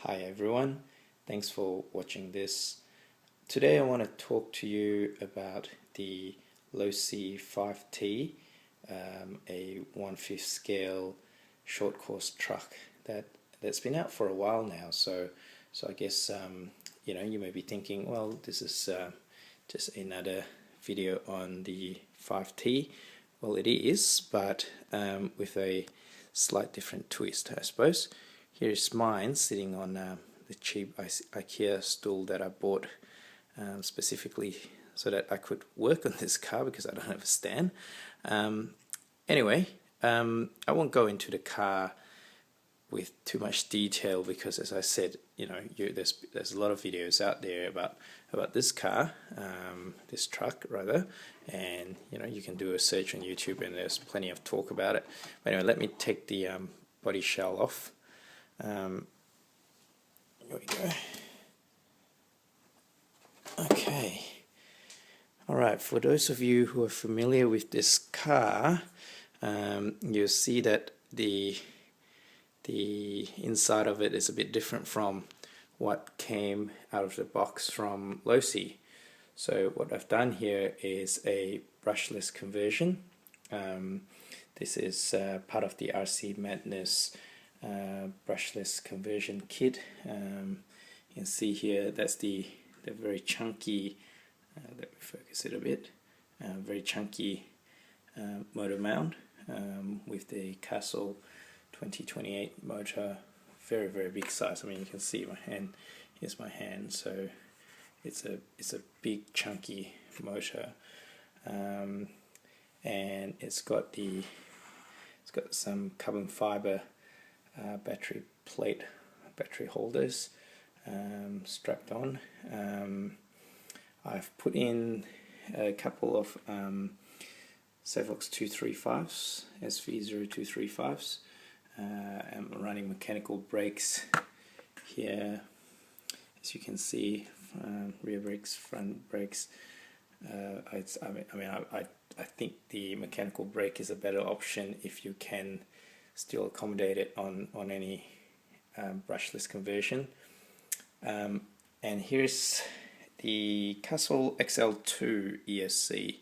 Hi everyone, thanks for watching this. Today I want to talk to you about the Losi 5T, a 1/5 scale short course truck that's been out for a while now. So I guess you may be thinking, well, this is just another video on the 5T. Well, it is, but with a slight different twist, I suppose. Here's mine sitting on the cheap IKEA stool that I bought specifically so that I could work on this car because I don't have a stand. Anyway, I won't go into the car with too much detail because, as I said, there's a lot of videos out there about this car, this truck rather, and you can do a search on YouTube and there's plenty of talk about it. But anyway, let me take the body shell off. Here we go. Okay. Alright, for those of you who are familiar with this car, you'll see that the inside of it is a bit different from what came out of the box from Losi. So what I've done here is a brushless conversion. This is part of the RC Madness brushless conversion kit. You can see here that's the very chunky, let me focus it a bit, very chunky motor mount with the Castle 2028 motor, very big size. I mean, you can see my hand, here's my hand, so it's a big chunky motor, and it's got some carbon fiber battery holders strapped on. I've put in a couple of Savox 235s, SV0235s. I'm running mechanical brakes here, as you can see, rear brakes, front brakes. I think the mechanical brake is a better option if you can still accommodate it on any brushless conversion. And here's the Castle XL2 ESC.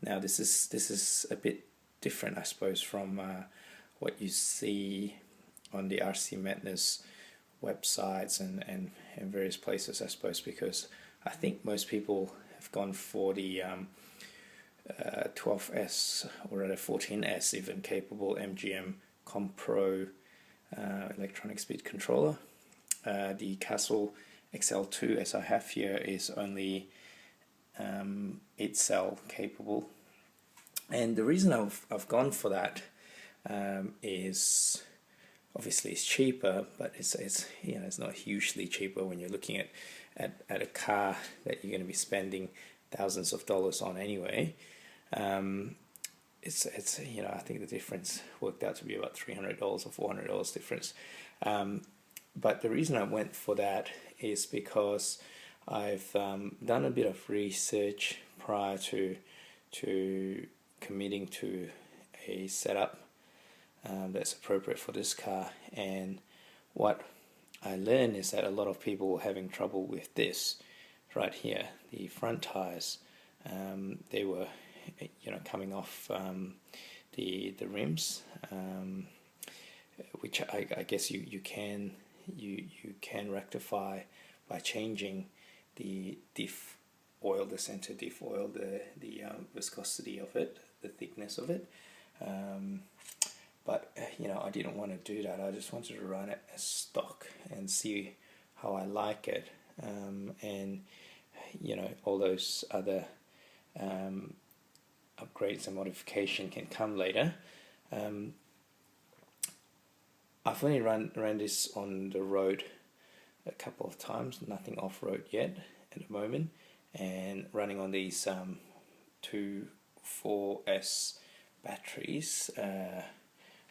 Now this is a bit different, I suppose, from what you see on the RC Madness websites and various places, I suppose, because I think most people have gone for the 12S or rather 14S even capable MGM Compro electronic speed controller. The Castle XL2, as I have here, is only 8-cell capable, and the reason I've gone for that is obviously it's cheaper, but it's not hugely cheaper when you're looking at a car that you're going to be spending thousands of dollars on anyway. It's I think the difference worked out to be about $300 or $400 difference. But the reason I went for that is because I've done a bit of research prior to committing to a setup that's appropriate for this car, and what I learned is that a lot of people were having trouble with this right here, the front tires. They were coming off the rims, which I guess you can rectify by changing the diff oil, the center diff oil, the viscosity of it, the thickness of it. But I didn't want to do that. I just wanted to run it as stock and see how I like it, and all those other upgrades and modification can come later. I've only ran this on the road a couple of times, nothing off-road yet at the moment, and running on these 4S batteries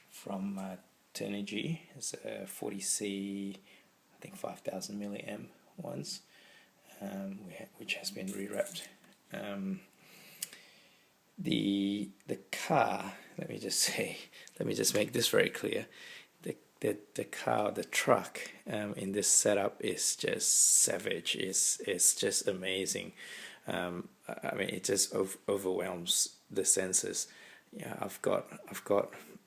from Turnigy. It's a 40C, I think 5000 milliamp ones, which has been rewrapped. The car, let me just make this very clear. the car, the truck in this setup is just savage. It's just amazing. I mean, it just overwhelms the senses. Yeah, I've got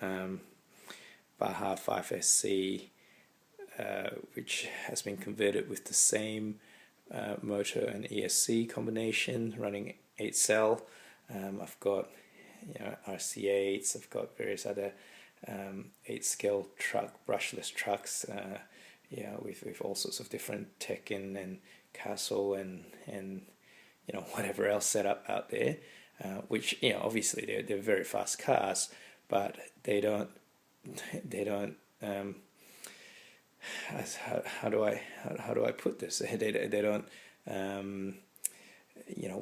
Baja 5SC, which has been converted with the same motor and ESC combination, running 8-cell. I've got RC8s. I've got various other 8-scale brushless trucks. With all sorts of different tech and castle and whatever else set up out there, which obviously they're very fast cars, but they don't how do I put this? They don't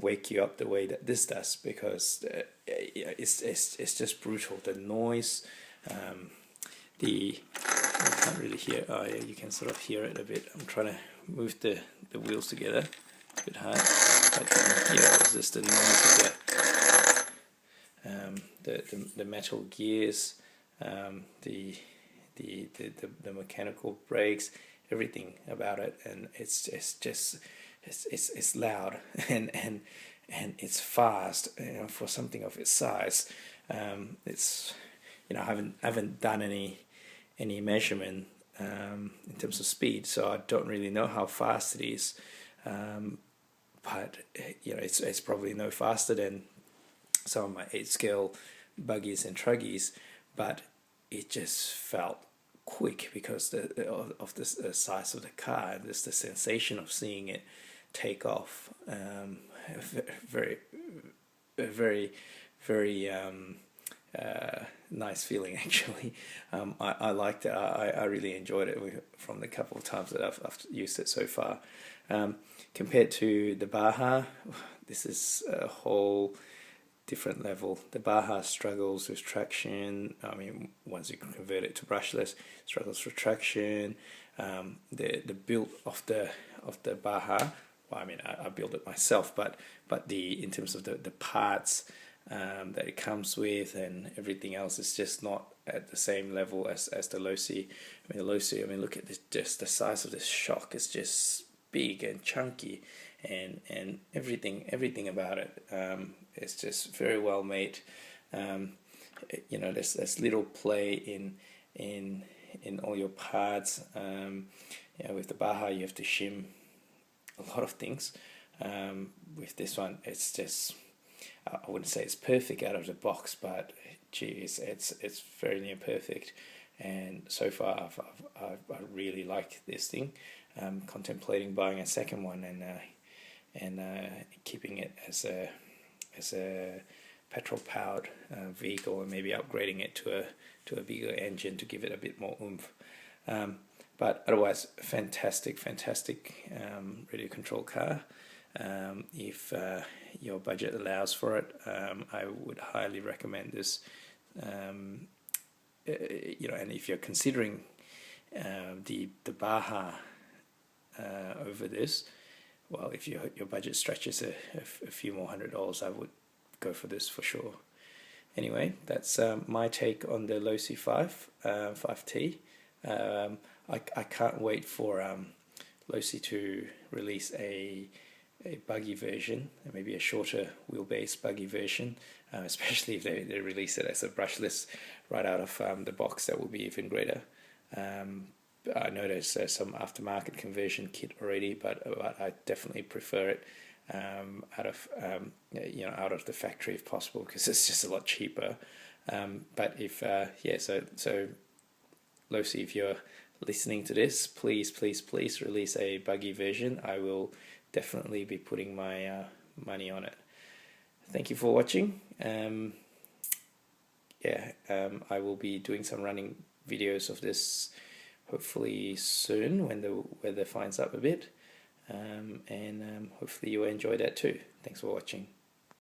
wake you up the way that this does, because it's just brutal. The noise, I can't really hear. Oh yeah, you can sort of hear it a bit. I'm trying to move the wheels together a bit hard, but it's just the noise of the metal gears, the mechanical brakes, everything about it, and it's loud and it's fast, for something of its size. It's I haven't done any measurement in terms of speed, so I don't really know how fast it is, but it's probably no faster than some of my 8-scale buggies and truggies, but it just felt quick because of the size of the car, and just the sensation of seeing it take off. Very, very, very nice feeling, actually. I liked it. I really enjoyed it from the couple of times that I've used it so far. Compared to the Baja, this is a whole different level. The Baja struggles with traction. I mean, once you convert it to brushless, struggles with traction. The build of the Baja, well, I mean, I built it myself, but in terms of the parts that it comes with and everything else is just not at the same level as the Losi. I mean, the Losi, look at this, just the size of this shock is just big and chunky, and everything about it. It's just very well made. There's little play in all your parts. With the Baja, you have to shim a lot of things. With this one, it's just, I wouldn't say it's perfect out of the box, but geez, it's very near perfect. And so far, I really like this thing. Contemplating buying a second one and keeping it as a petrol-powered vehicle, and maybe upgrading it to a bigger engine to give it a bit more oomph. But otherwise, fantastic radio control car. If your budget allows for it, I would highly recommend this. And if you're considering the Baja over this, well, if your budget stretches a few more $100, I would go for this for sure. Anyway, that's my take on the Losi 5ive-T. I can't wait for Losi to release a buggy version, maybe a shorter wheelbase buggy version, especially if they release it as a brushless right out of the box. That will be even greater. I know there's some aftermarket conversion kit already, but I definitely prefer it out of the factory if possible, because it's just a lot cheaper. But if so Losi, if you're listening to this, please release a buggy version. I will definitely be putting my money on it. Thank you for watching. I will be doing some running videos of this hopefully soon when the weather finds up a bit, and hopefully you enjoy that too. Thanks for watching.